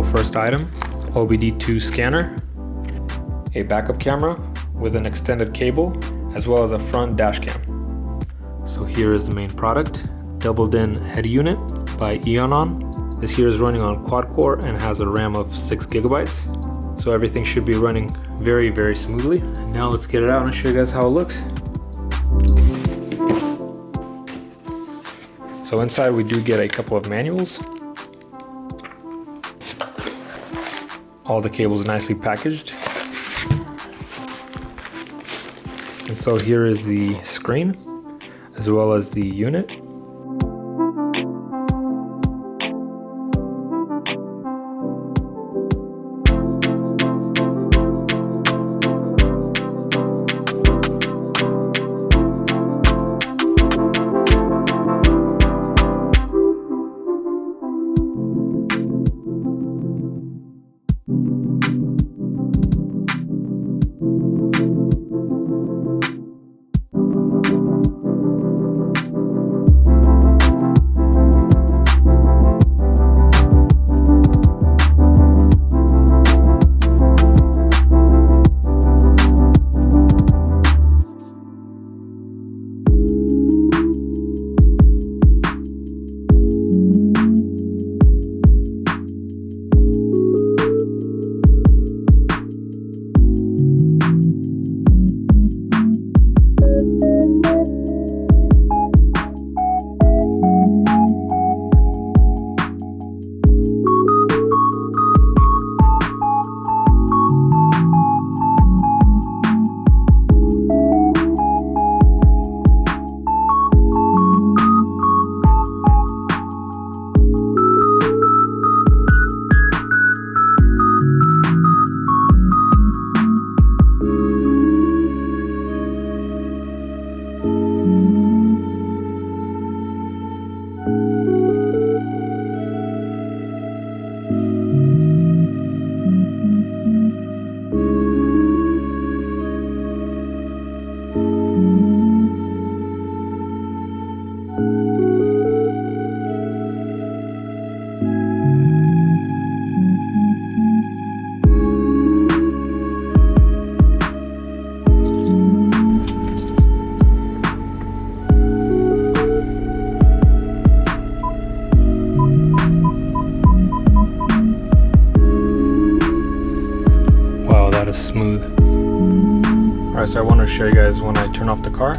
first item, ODB2 scanner, a backup camera with an extended cable, as well as a front dash cam. So here is the main product, doubled-in Headunit by Eonon. This here is running on quad core and has a RAM of 6 GB. So everything should be running very, very smoothly. Now let's get it out and show you guys how it looks. So inside we do get a couple of manuals. All the cables nicely packaged. And so here is the screen, as well as the unit. Smooth. Alright, so I want to show you guys when I turn off the car.